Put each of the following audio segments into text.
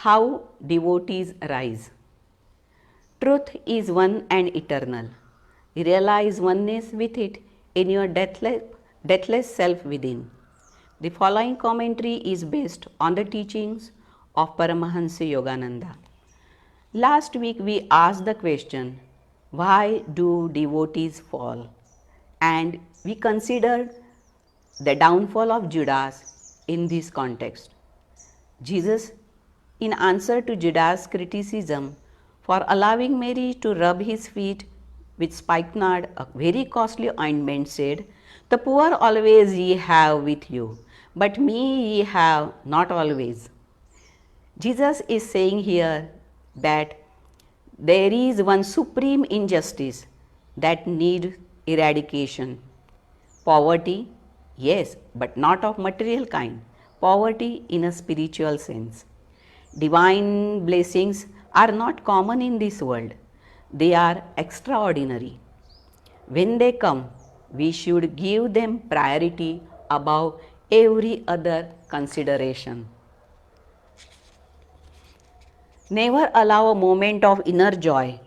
how devotees rise. Truth is one and eternal. Realize oneness with it in your deathless self within. The following commentary is based on the teachings of Paramahansa Yogananda. Last week we asked the question, why do devotees fall? And we considered the downfall of Judas in this context. Jesus, in answer to Judas' criticism for allowing Mary to rub his feet with spikenard, a very costly ointment, said, "The poor always ye have with you, but me ye have not always." Jesus is saying here that there is one supreme injustice that needs eradication. Poverty, yes, but not of material kind. Poverty in a spiritual sense. Divine blessings are not common in this world, they are extraordinary. When they come, we should give them priority above every other consideration. Never allow a moment of inner joy,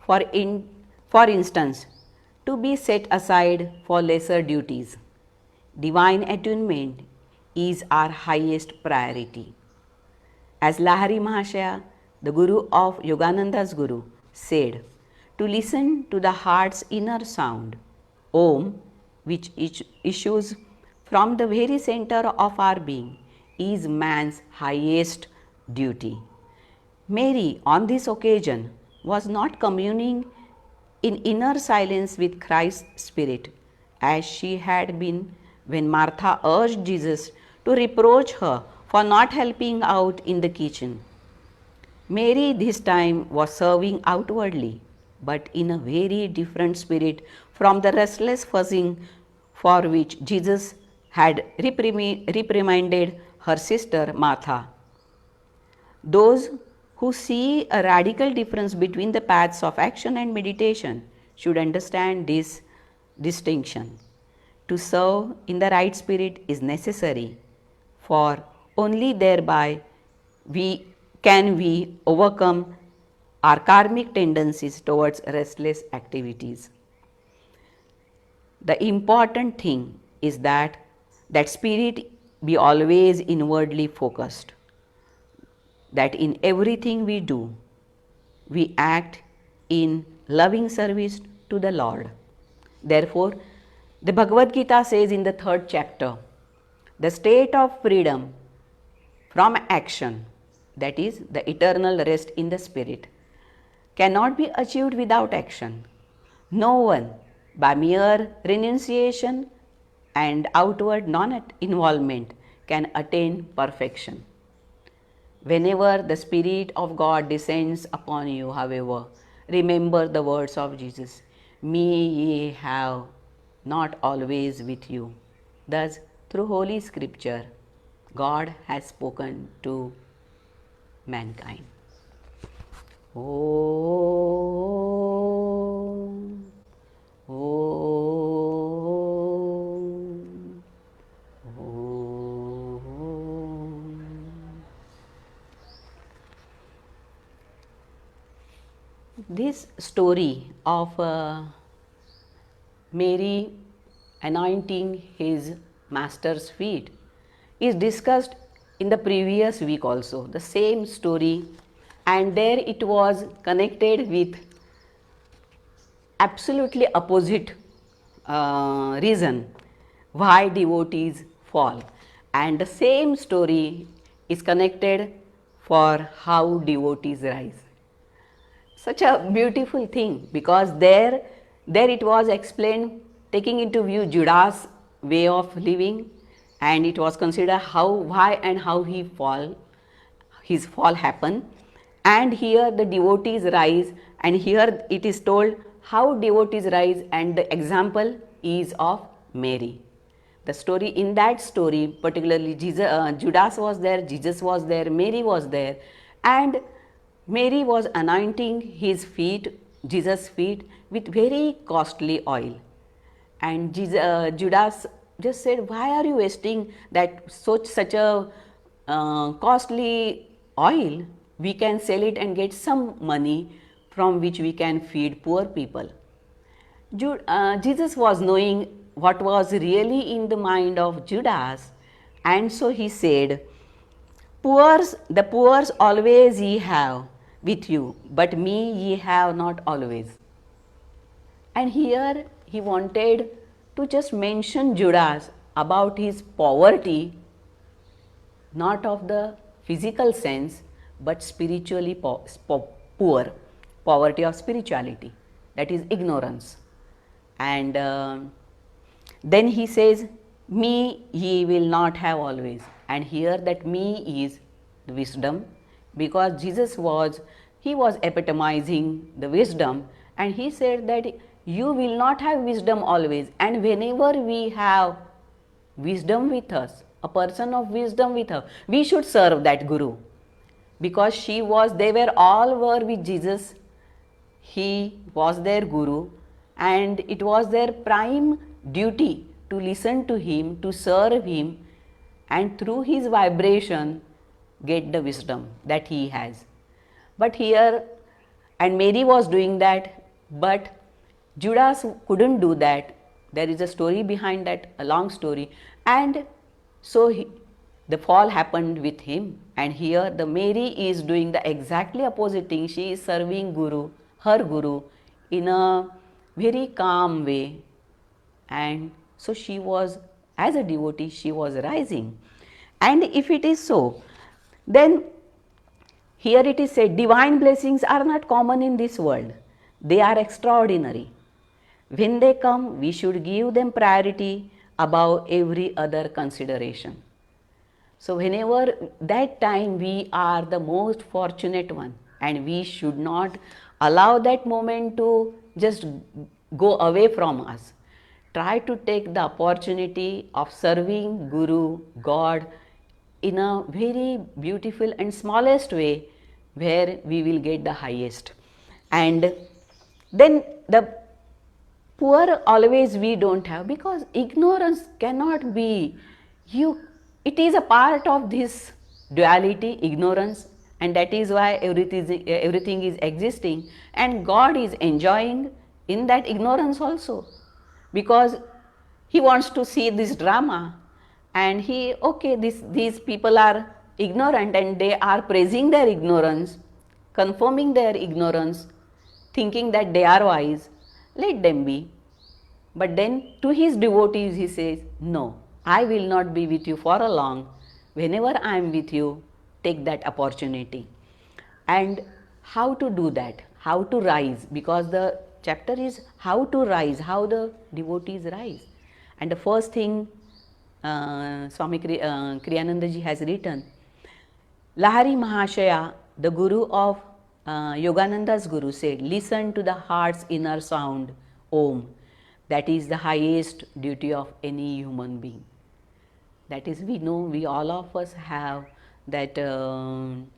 for instance, to be set aside for lesser duties. Divine attunement is our highest priority. As Lahari Mahashaya, the Guru of Yogananda's Guru, said, to listen to the heart's inner sound, Om, which issues from the very center of our being, is man's highest duty. Mary, on this occasion, was not communing in inner silence with Christ's Spirit, as she had been when Martha urged Jesus to reproach her for not helping out in the kitchen. Mary this time was serving outwardly, but in a very different spirit from the restless fussing for which Jesus had reprimanded her sister Martha. Those who see a radical difference between the paths of action and meditation should understand this distinction. To serve in the right spirit is necessary, for only thereby can we overcome our karmic tendencies towards restless activities. The important thing is that spirit be always inwardly focused, that in everything we do, we act in loving service to the Lord. Therefore, the Bhagavad Gita says in the 3rd chapter, the state of freedom from action, that is, the eternal rest in the spirit, cannot be achieved without action. No one, by mere renunciation and outward non-involvement, can attain perfection. Whenever the Spirit of God descends upon you, however, remember the words of Jesus, "Me ye have not always with you." Thus, through Holy Scripture, God has spoken to mankind. Om, Om, Om. This story of Mary anointing his master's feet is discussed in the previous week also, the same story, and there it was connected with absolutely opposite reason why devotees fall, and the same story is connected for how devotees rise. Such a beautiful thing, because there it was explained taking into view Judas' way of living, and it was considered why and how his fall happened. And here the devotees rise, and here it is told how devotees rise, and the example is of Mary. The story, in that story particularly, Judas was there, Jesus was there, Mary was there, and Mary was anointing his feet, Jesus' feet, with very costly oil. And Judas just said, "Why are you wasting that such a costly oil, we can sell it and get some money from which we can feed poor people. Jesus was knowing what was really in the mind of Judas, and so he said, the poors always ye have with you, but me ye have not always. And here he wanted to just mention Judas about his poverty, not of the physical sense, but spiritually poor, poverty of spirituality, that is ignorance. And then he says, me ye will not have always. And here that me is wisdom, because Jesus was, he was epitomizing the wisdom, and he said that you will not have wisdom always. And whenever we have wisdom with us, a person of wisdom with her, we should serve that guru, because they were all were with Jesus. He was their guru, and it was their prime duty to listen to him, to serve him, and through his vibration get the wisdom that he has. But here, and Mary was doing that, but Judas couldn't do that. There is a story behind that, a long story, and so the fall happened with him. And here the Mary is doing the exactly opposite thing. She is serving her guru in a very calm way, and so she was, as a devotee, she was rising. And if it is so, then here it is said, divine blessings are not common in this world, they are extraordinary. When they come, we should give them priority above every other consideration. So whenever that time, we are the most fortunate one, and we should not allow that moment to just go away from us. Try to take the opportunity of serving Guru, God, in a very beautiful and smallest way, where we will get the highest. And then the poor always we don't have, because ignorance cannot be, it is a part of this duality, ignorance, and that is why everything is existing, and God is enjoying in that ignorance also, because he wants to see this drama, and these people are ignorant and they are praising their ignorance, confirming their ignorance, thinking that they are wise, let them be. But then to his devotees he says, no, I will not be with you for a long. Whenever I am with you, take that opportunity. And how to do that? How to rise? Because the chapter is how to rise, how the devotees rise. And the first thing Swami Kriyananda ji has written, Lahari Mahashaya, the guru of Yogananda's guru, said, listen to the heart's inner sound, Om. That is the highest duty of any human being. That is, we know, we all of us have that Om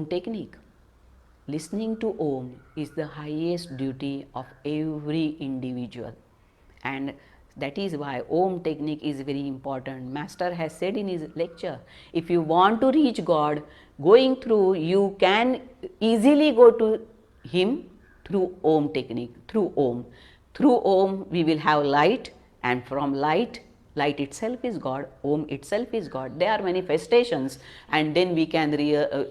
technique. Listening to Om is the highest duty of every individual, and that is why Om technique is very important. Master has said in his lecture, if you want to reach God, going through, you can easily go to him through Om technique, through Om. Through Om we will have light, and from light, light itself is God, Om itself is God. They are manifestations, and then we can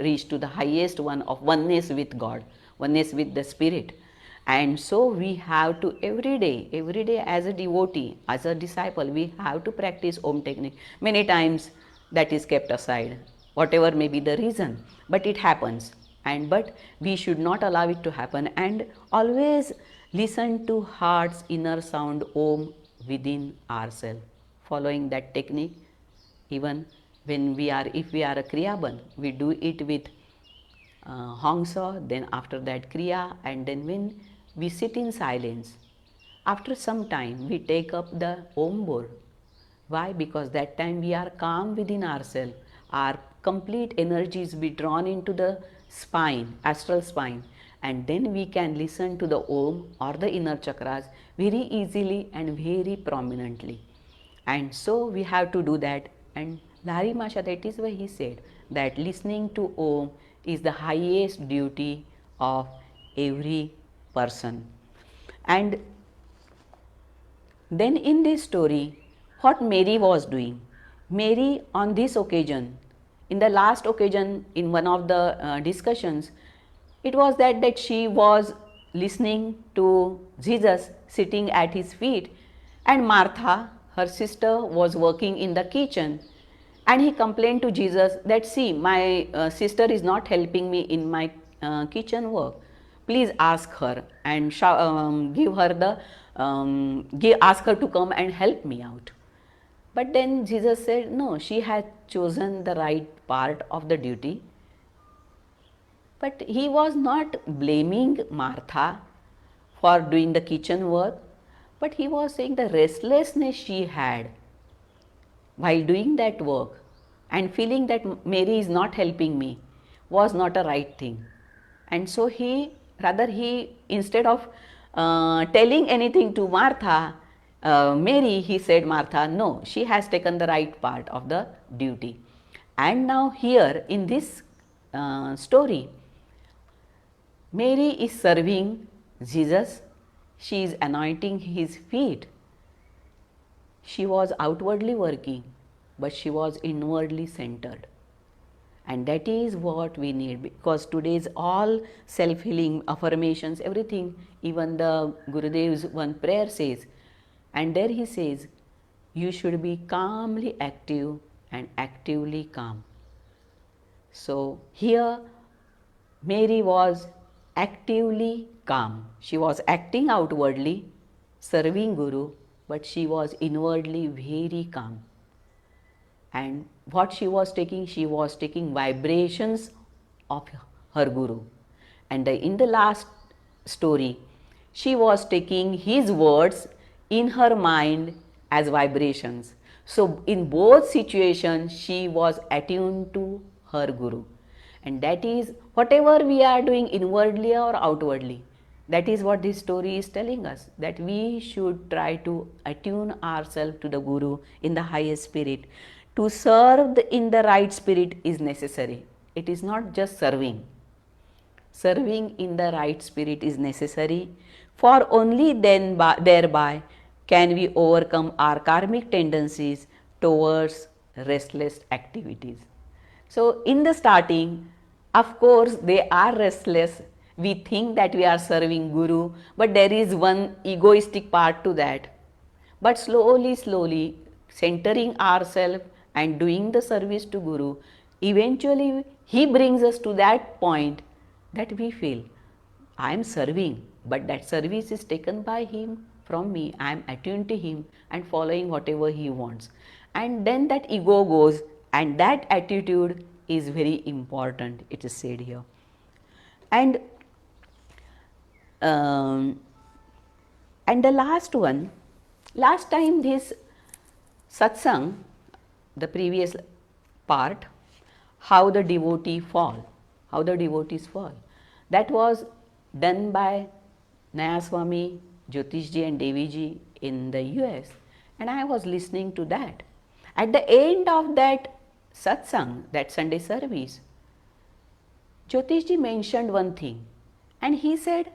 reach to the highest one of oneness with God, oneness with the Spirit. And so we have to every day as a devotee, as a disciple, we have to practice Om technique. Many times that is kept aside, whatever may be the reason, but it happens. But we should not allow it to happen, and always listen to heart's inner sound, Om, within ourselves. Following that technique, even when if we are a Kriyaban, we do it with Hongsa, then after that Kriya, and then when we sit in silence, after some time we take up the Om Bol. Why? Because that time we are calm within ourselves, our complete energies be drawn into the spine, astral spine, and then we can listen to the Om or the inner chakras very easily and very prominently. And so we have to do that. And Lahari Mahasaya, that is why he said, that listening to Om is the highest duty of every person. And then in this story, what Mary was doing. Mary on this occasion, in the last occasion in one of the discussions, it was that she was listening to Jesus sitting at his feet, and Martha, her sister, was working in the kitchen, and he complained to Jesus that, see, my sister is not helping me in my kitchen work. Please ask her and give her the ask her to come and help me out. But then Jesus said, no, she had chosen the right part of the duty. But he was not blaming Martha for doing the kitchen work, but he was saying the restlessness she had while doing that work and feeling that Mary is not helping me was not a right thing. And so he instead of telling anything to Martha, Mary, he said, Martha, no, she has taken the right part of the duty. And now here in this story, Mary is serving Jesus, she is anointing his feet. She was outwardly working, but she was inwardly centered. And that is what we need, because today's all self-healing affirmations, everything, even the Gurudev's one prayer says, and there he says, you should be calmly active and actively calm. So here Mary was actively calm. She was acting outwardly, serving Guru, but she was inwardly very calm. And what she was taking vibrations of her Guru. And in the last story, she was taking his words in her mind as vibrations. So in both situations, she was attuned to her Guru. And that is whatever we are doing inwardly or outwardly, that is what this story is telling us, that we should try to attune ourselves to the Guru in the highest spirit. To serve in the right spirit is necessary. It is not just serving. Serving in the right spirit is necessary, for only then thereby can we overcome our karmic tendencies towards restless activities. So in the starting, of course, they are restless. We think that we are serving Guru, but there is one egoistic part to that. But slowly, centering ourselves and doing the service to Guru, eventually he brings us to that point that we feel, I am serving, but that service is taken by him from me. I am attuned to him and following whatever he wants. And then that ego goes, and that attitude is very important, it is said here. And the last one, last time this satsang, the previous part, how the devotees fall, that was done by Nayaswami, Jyotishji and Deviji in the US, and I was listening to that. At the end of that satsang, that Sunday service, Jyotishji mentioned one thing, and he said,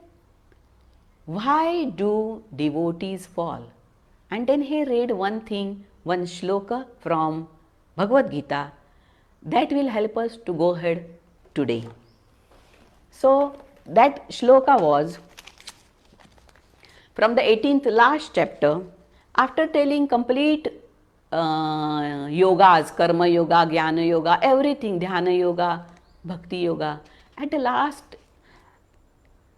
why do devotees fall? And then he read one thing, one shloka from Bhagavad Gita that will help us to go ahead today. So that shloka was from the 18th last chapter. After telling complete yogas, karma yoga, jnana yoga, everything, dhyana yoga, bhakti yoga, at the last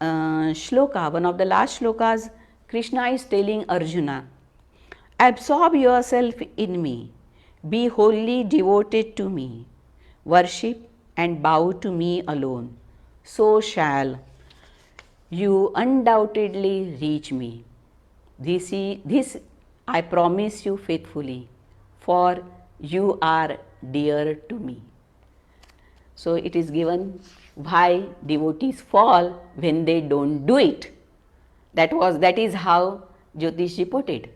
shloka, one of the last shlokas, Krishna is telling Arjuna, absorb yourself in me, be wholly devoted to me, worship and bow to me alone, so shall you undoubtedly reach me. This I promise you faithfully, for you are dear to me. So it is given why devotees fall when they don't do it. That is how Jyotishji put it.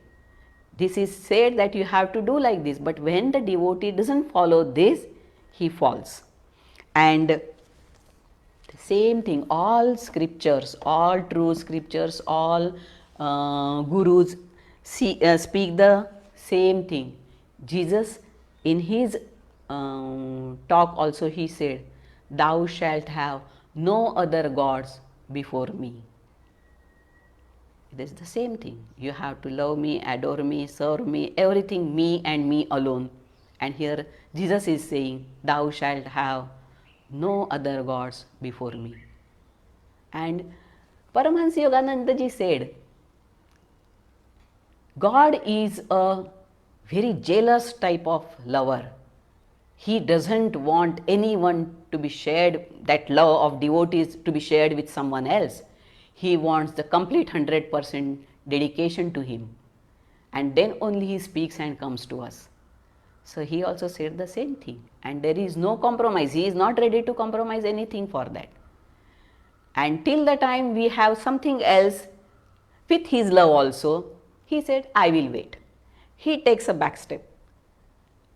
This is said that you have to do like this, but when the devotee doesn't follow this, he falls. And same thing, all scriptures, all true scriptures, all gurus speak the same thing. Jesus, in his talk also, he said, "Thou shalt have no other gods before me." It is the same thing. You have to love me, adore me, serve me, everything me and me alone. And here Jesus is saying, "Thou shalt have no other gods before me." And Paramahansa Yogananda ji said, God is a very jealous type of lover. He doesn't want anyone to be shared, that love of devotees to be shared with someone else. He wants the complete 100% dedication to him. And then only he speaks and comes to us. So he also said the same thing. And there is no compromise. He is not ready to compromise anything for that. And till the time we have something else with his love also, he said, I will wait. He takes a back step.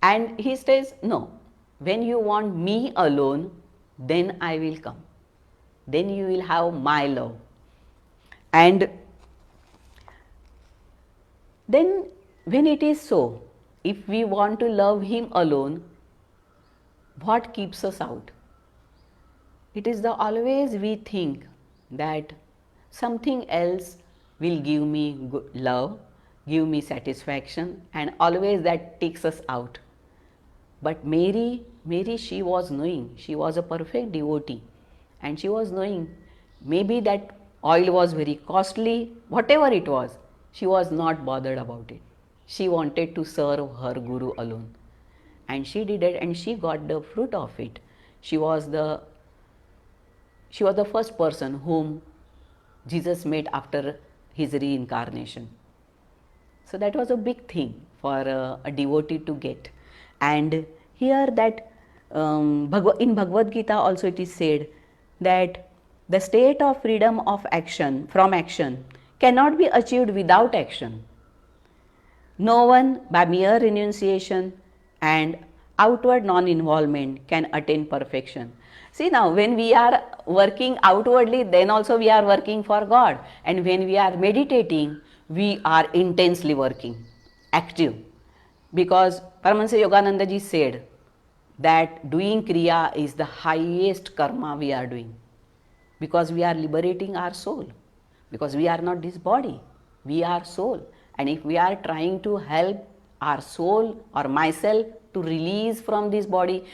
And he says, no, when you want me alone, then I will come. Then you will have my love. And then when it is so, if we want to love him alone, what keeps us out? It is the always we think that something else will give me good love, give me satisfaction, and always that takes us out. But Mary, she was knowing, she was a perfect devotee, and she was knowing maybe that oil was very costly, whatever it was, she was not bothered about it. She wanted to serve her Guru alone. And she did it, and she got the fruit of it. She was the first person whom Jesus met after his reincarnation. So that was a big thing for a devotee to get. And here that in Bhagavad Gita also it is said that the state of freedom of action from action cannot be achieved without action. No one by mere renunciation and outward non-involvement can attain perfection. See, now when we are working outwardly, then also we are working for God, and when we are meditating, we are intensely working, active, because Paramahansa Yogananda ji said that doing Kriya is the highest karma we are doing, because we are liberating our soul, because we are not this body, we are soul. And if we are trying to help our soul or myself to release from this body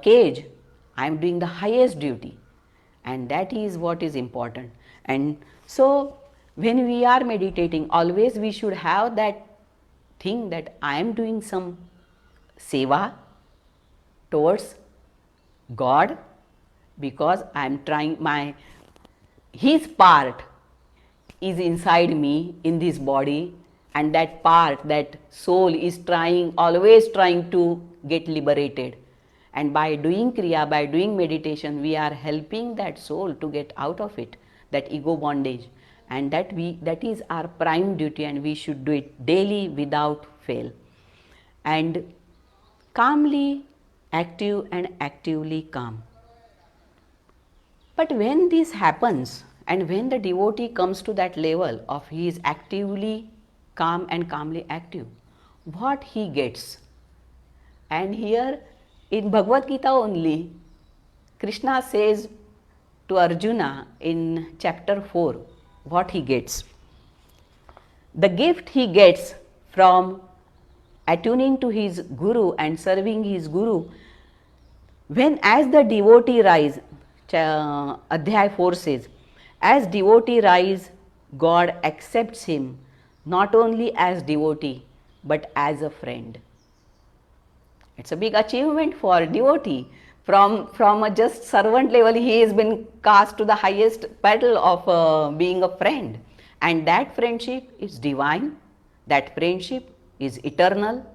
cage, I am doing the highest duty, and that is what is important. And so when we are meditating, always we should have that thing that I am doing some seva towards God, because I am trying his part is inside me in this body, and that part, that soul is always trying to get liberated. And by doing Kriya, by doing meditation, we are helping that soul to get out of it, that ego bondage. And that is our prime duty, and we should do it daily without fail. And calmly active and actively calm. But when this happens, and when the devotee comes to that level of he is actively calm and calmly active, what he gets? And here in Bhagavad Gita only, Krishna says to Arjuna in chapter 4 what he gets. The gift he gets from attuning to his Guru and serving his Guru, when as the devotee rise, Adhyay 4 says, as devotee rise, God accepts him not only as devotee but as a friend. It's a big achievement for a devotee. From a just servant level, he has been cast to the highest pedal of being a friend. And that friendship is divine, that friendship is eternal,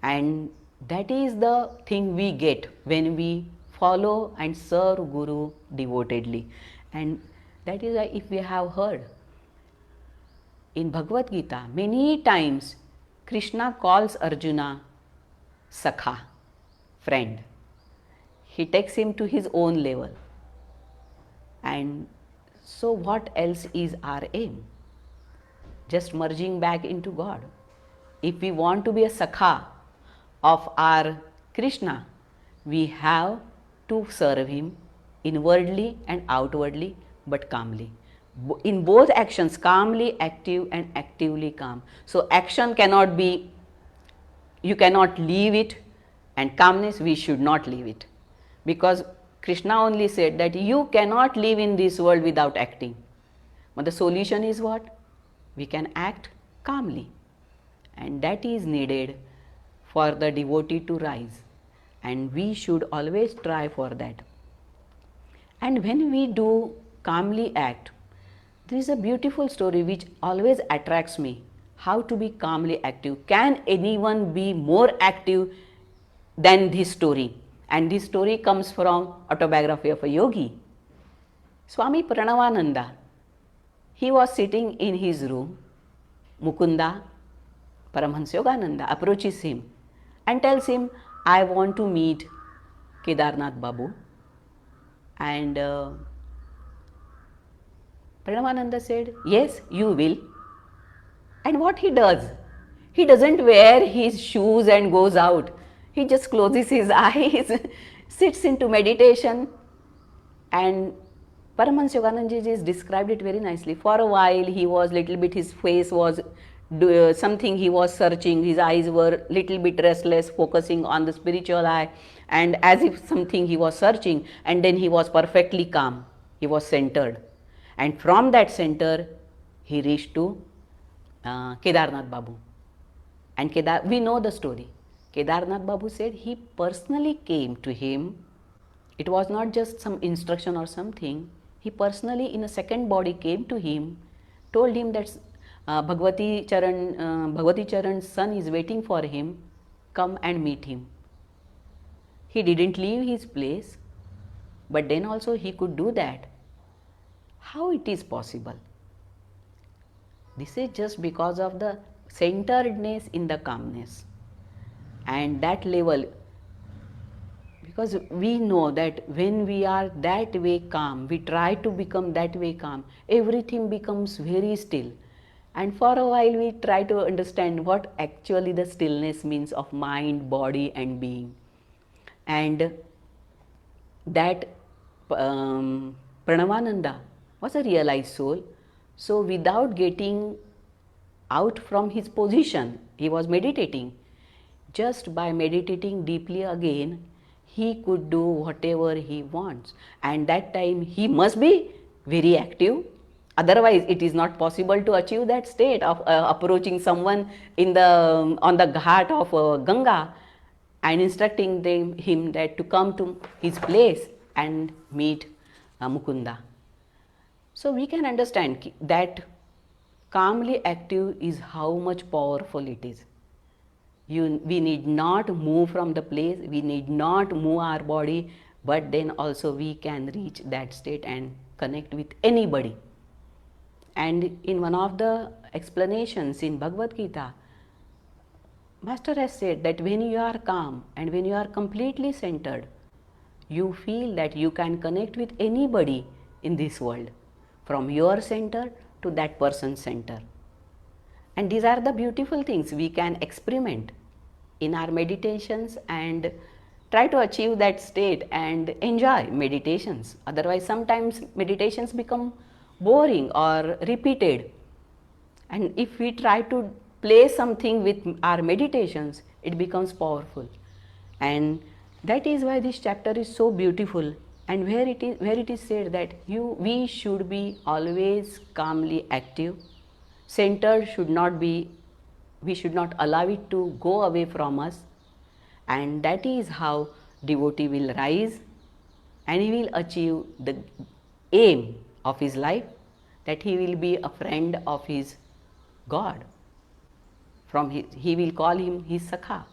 and that is the thing we get when we follow and serve Guru devotedly. And that is why, if we have heard in Bhagavad Gita, many times Krishna calls Arjuna Sakha, friend. he takes him to his own level. And so what else is our aim? Just merging back into God. If we want to be a Sakha of our Krishna, we have to serve him inwardly and outwardly, but calmly. In both actions, calmly active and actively calm. So action cannot be, you cannot leave it, and calmness we should not leave it, because Krishna only said that you cannot live in this world without acting. But the solution is what? We can act calmly, and that is needed for the devotee to rise, and we should always try for that. And when we do calmly act, there is a beautiful story which always attracts me. How to be calmly active? Can anyone be more active than this story? And this story comes from Autobiography of a Yogi. Swami Pranavananda, he was sitting in his room. Mukunda, Paramahansa Yogananda, approaches him and tells him, I want to meet Kedarnath Babu. And Pranavananda said, yes, you will. And what he does? He doesn't wear his shoes and goes out. He just closes his eyes, sits into meditation, and Paramahansa Yogananda ji described it very nicely. For a while he was little bit, his face was something he was searching, his eyes were little bit restless, focusing on the spiritual eye, and as if something he was searching, and then he was perfectly calm, he was centered, and from that center he reached to Kedarnath Babu. And we know the story. Kedarnath Babu said he personally came to him. It was not just some instruction or something. He personally in a second body came to him, told him that Bhagavati Charan's son is waiting for him, come and meet him. He didn't leave his place, but then also he could do that. How it is possible? This is just because of the centeredness in the calmness, and that level, because we know that when we are that way calm, we try to become that way calm, everything becomes very still, and for a while we try to understand what actually the stillness means of mind, body and being. And that Pranavananda was a realized soul. So without getting out from his position, he was meditating. Just by meditating deeply again, he could do whatever he wants, and that time he must be very active. Otherwise it is not possible to achieve that state of approaching someone in the on the ghat of Ganga and instructing him that to come to his place and meet Mukunda. So we can understand that calmly active is how much powerful it is. We need not move from the place, we need not move our body, but then also we can reach that state and connect with anybody. And in one of the explanations in Bhagavad Gita, Master has said that when you are calm and when you are completely centered, you feel that you can connect with anybody in this world, from your center to that person's center. And these are the beautiful things we can experiment in our meditations and try to achieve that state and enjoy meditations. Otherwise sometimes meditations become boring or repeated, and if we try to play something with our meditations, it becomes powerful. And that is why this chapter is so beautiful, and where it is said that we should be always calmly active, centered should not be, we should not allow it to go away from us, and that is how devotee will rise and he will achieve the aim of his life, that he will be a friend of his God. He will call him his Sakha,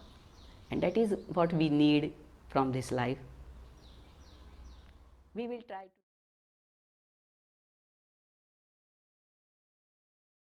and that is what we need from this life. We will try to